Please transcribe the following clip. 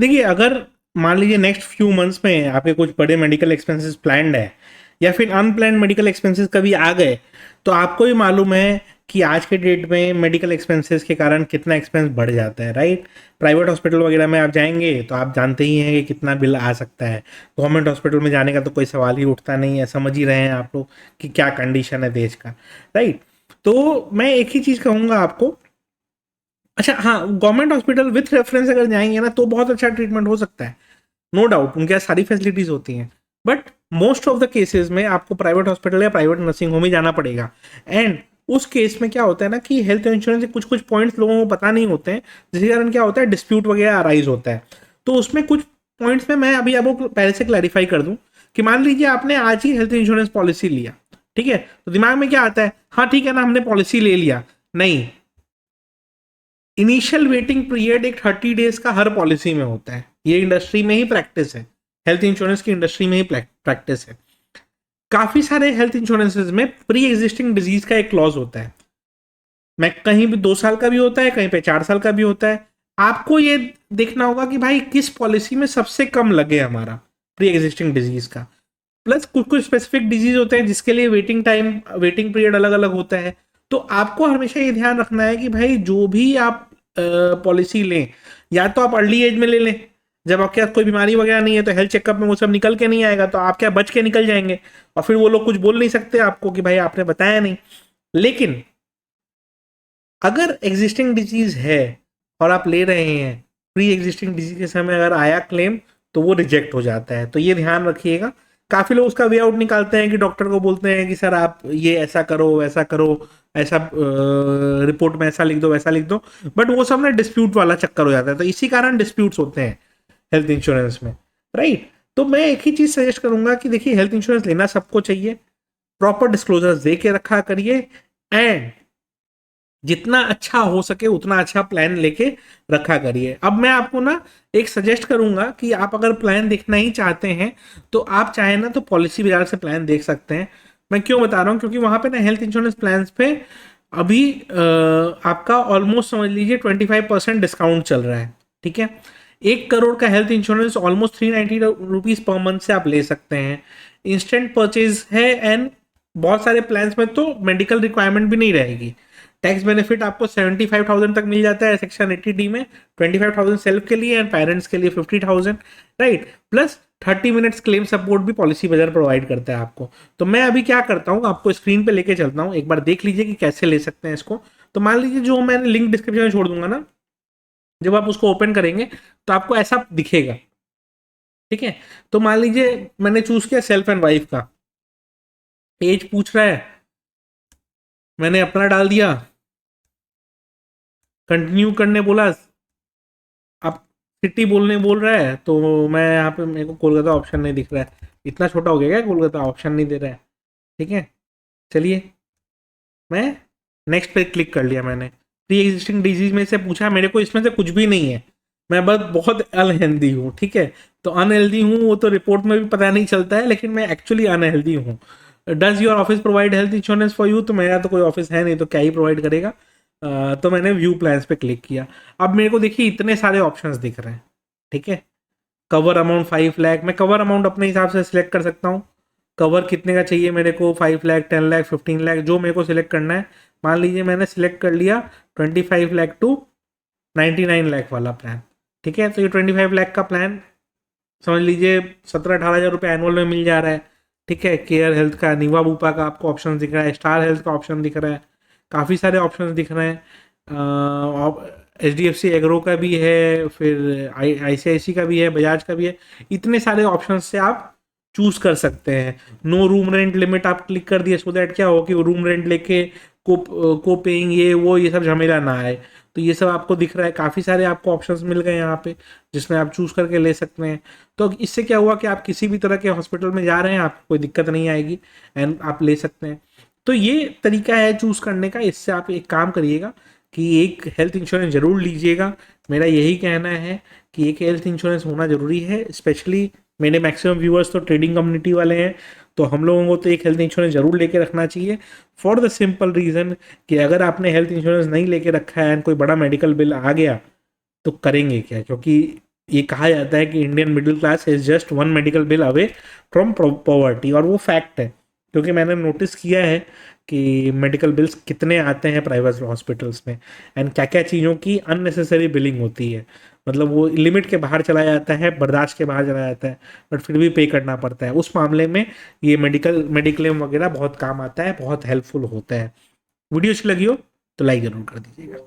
देखिए, अगर मान लीजिए नेक्स्ट फ्यू मंथ्स में आपके कुछ बड़े मेडिकल एक्सपेंसेस प्लान्ड है या फिर अनप्लान्ड मेडिकल एक्सपेंसेस कभी आ गए, तो आपको ही मालूम है कि आज के डेट में मेडिकल एक्सपेंसेस के कारण कितना एक्सपेंस बढ़ जाता है, राइट? प्राइवेट हॉस्पिटल वगैरह में आप जाएंगे तो आप जानते ही हैं कि कितना बिल आ सकता है। गवर्नमेंट हॉस्पिटल में जाने का तो कोई सवाल ही उठता नहीं है, समझ ही रहे हैं आप लोग कि क्या कंडीशन है देश का, राइट? तो मैं एक ही चीज़ कहूँगा आपको। अच्छा हाँ, गवर्नमेंट हॉस्पिटल विथ रेफरेंस अगर जाएंगे ना तो बहुत अच्छा ट्रीटमेंट हो सकता है, नो डाउट, उनके यहाँ सारी फैसिलिटीज होती हैं। But most of the cases में आपको प्राइवेट हॉस्पिटल या प्राइवेट नर्सिंग होम ही जाना पड़ेगा। एंड उस केस में क्या होता है ना कि हेल्थ इंश्योरेंस के कुछ कुछ पॉइंट्स लोगों को पता नहीं होते हैं, जिसके कारण क्या होता है, डिस्प्यूट वगैरह अराइज होता है। तो उसमें कुछ पॉइंट्स में मैं अभी आपको पहले से क्लैरिफाई कर दूं कि मान लीजिए आपने आज ही हेल्थ इंश्योरेंस पॉलिसी लिया, ठीक है? तो दिमाग में क्या आता है, हाँ ठीक है ना, हमने पॉलिसी ले लिया। नहीं, इनिशियल वेटिंग पीरियड एक 30 डेज का हर पॉलिसी में होता है। ये इंडस्ट्री में ही प्रैक्टिस है, हेल्थ इंश्योरेंस की इंडस्ट्री में ही प्रैक्टिस है। काफी सारे हेल्थ इंश्योरेंसेज में प्री एग्जिस्टिंग डिजीज का एक क्लॉज होता है। मैं कहीं भी 2 साल का भी होता है, कहीं पे 4 साल का भी होता है। आपको ये देखना होगा कि भाई किस पॉलिसी में सबसे कम लगे हमारा प्री एग्जिस्टिंग डिजीज का। प्लस कुछ कुछ स्पेसिफिक डिजीज होते हैं जिसके लिए वेटिंग पीरियड अलग अलग होता है। तो आपको हमेशा ये ध्यान रखना है कि भाई जो भी आप पॉलिसी लें, या तो आप अर्ली एज में ले लें, जब आपके पास कोई बीमारी वगैरह नहीं है, तो हेल्थ चेकअप में वो सब निकल के नहीं आएगा, तो आप क्या बच के निकल जाएंगे, और फिर वो लोग कुछ बोल नहीं सकते आपको कि भाई आपने बताया नहीं। लेकिन अगर एग्जिस्टिंग डिजीज है और आप ले रहे हैं, प्री एग्जिस्टिंग डिजीज के समय अगर आया क्लेम, तो वो रिजेक्ट हो जाता है। तो ये ध्यान रखिएगा। काफ़ी लोग उसका वे आउट निकालते हैं कि डॉक्टर को बोलते हैं कि सर आप ये ऐसा करो, वैसा करो, ऐसा रिपोर्ट में ऐसा लिख दो, वैसा लिख दो। बट वो सब ना डिस्प्यूट वाला चक्कर हो जाता है, तो इसी कारण डिस्प्यूट्स होते हैं हेल्थ इंश्योरेंस में, राइट? तो मैं एक ही चीज़ सजेस्ट करूंगा कि देखिए, हेल्थ इंश्योरेंस लेना सबको चाहिए, प्रॉपर डिस्क्लोजर्स दे के रखा करिए, एंड जितना अच्छा हो सके उतना अच्छा प्लान लेके रखा करिए। अब मैं आपको ना एक सजेस्ट करूंगा कि आप अगर प्लान देखना ही चाहते हैं, तो आप चाहे ना तो पॉलिसी बाजार से प्लान देख सकते हैं। मैं क्यों बता रहा हूँ, क्योंकि वहां पे ना हेल्थ इंश्योरेंस प्लान पे अभी आपका ऑलमोस्ट समझ लीजिए 25% डिस्काउंट चल रहा है, ठीक है? 1 करोड़ का health insurance almost 390 rupees per month से आप ले सकते हैं। इंस्टेंट परचेज है, एंड बहुत सारे प्लान्स में तो मेडिकल रिक्वायरमेंट भी नहीं रहेगी। टैक्स बेनिफिट आपको 75,000 तक मिल जाता है सेक्शन 80D में, 25,000 सेल्फ के लिए एंड पेरेंट्स के लिए 50,000, right? Plus 30 minutes claim support भी पॉलिसी बाजार प्रोवाइड करता है आपको। तो मैं अभी क्या करता हूँ, आपको स्क्रीन पे लेके चलता हूँ, एक बार देख लीजिए कि कैसे ले सकते हैं इसको। तो मान लीजिए, जो मैंने लिंक डिस्क्रिप्शन में छोड़ दूंगा ना, जब आप उसको ओपन करेंगे तो आपको ऐसा दिखेगा, ठीक है? तो मान लीजिए मैंने चूज किया सेल्फ एंड वाइफ का, एज पूछ रहा है, मैंने अपना डाल दिया, कंटिन्यू करने बोला, अब सिटी बोलने बोल रहा है, तो मैं यहाँ पे मेरे को कोलकाता ऑप्शन नहीं दिख रहा है। इतना छोटा हो गया क्या, कोलकाता ऑप्शन नहीं दे रहा है? ठीक है, चलिए, मैं नेक्स्ट पे क्लिक कर लिया। मैंने प्री एग्जिस्टिंग डिजीज में से पूछा, मेरे को इसमें से कुछ भी नहीं है, मैं बस बहुत अनहेल्दी हूँ, ठीक है? तो अनहेल्दी हूँ वो तो रिपोर्ट में भी पता नहीं चलता है, लेकिन मैं एक्चुअली अनहेल्दी हूँ। Does your office provide health insurance for you? तो मेरा तो कोई ऑफिस है नहीं, तो क्या ही प्रोवाइड करेगा। तो मैंने व्यू प्लान्स पे क्लिक किया। अब मेरे को देखिए इतने सारे ऑप्शंस दिख रहे हैं, ठीक है? कवर अमाउंट 5 लाख, मैं कवर अमाउंट अपने हिसाब से सिलेक्ट कर सकता हूँ। कवर कितने का चाहिए मेरे को, 5 लाख, 10 लाख, 15 लाख, जो मेरे को सिलेक्ट करना है। मान लीजिए मैंने सिलेक्ट कर लिया 25 लाख टू 99 लाख वाला प्लान, ठीक है? तो ये 25 लाख का प्लान समझ लीजिए 17-18 हज़ार रुपये एनुअल में मिल जा रहा है, ठीक है? केयर हेल्थ का, नीवा बूपा का आपको ऑप्शन दिख रहा है, स्टार हेल्थ का ऑप्शन दिख रहा है, काफ़ी सारे ऑप्शन दिख रहे हैं। HDFC एग्रो का भी है, फिर ICICI का भी है, बजाज का भी है। इतने सारे ऑप्शन से आप चूज कर सकते हैं। नो रूम रेंट लिमिट आप क्लिक कर दिए, सो दैट क्या हो कि रूम रेंट लेके को पेइंग ये सब झमेला ना आए। तो ये सब आपको दिख रहा है, काफ़ी सारे आपको ऑप्शंस मिल गए यहाँ पे, जिसमें आप चूज करके ले सकते हैं। तो इससे क्या हुआ कि आप किसी भी तरह के हॉस्पिटल में जा रहे हैं, आपको कोई दिक्कत नहीं आएगी, एंड आप ले सकते हैं। तो ये तरीका है चूज करने का। इससे आप एक काम करिएगा कि एक हेल्थ इंश्योरेंस जरूर लीजिएगा। मेरा यही कहना है कि एक हेल्थ इंश्योरेंस होना जरूरी है। स्पेशली मेरे मैक्सिमम व्यूअर्स तो ट्रेडिंग कम्युनिटी वाले हैं, तो हम लोगों को तो एक हेल्थ इंश्योरेंस जरूर लेके रखना चाहिए, फॉर द सिंपल रीज़न कि अगर आपने हेल्थ इंश्योरेंस नहीं लेके रखा है एंड कोई बड़ा मेडिकल बिल आ गया, तो करेंगे क्या? क्योंकि ये कहा जाता है कि Indian middle class is just one medical bill away from poverty, और वो फैक्ट है, क्योंकि मैंने नोटिस किया है कि मेडिकल बिल्स कितने आते हैं प्राइवेट हॉस्पिटल्स में, एंड क्या क्या चीज़ों की अननेसेसरी बिलिंग होती है, मतलब वो लिमिट के बाहर चला जाता है, बर्दाश्त के बाहर चला जाता है, बट फिर भी पे करना पड़ता है। उस मामले में ये मेडिक्लेम वगैरह बहुत काम आता है, बहुत हेल्पफुल होता है। वीडियो अच्छी लगी हो तो लाइक ज़रूर कर दीजिएगा।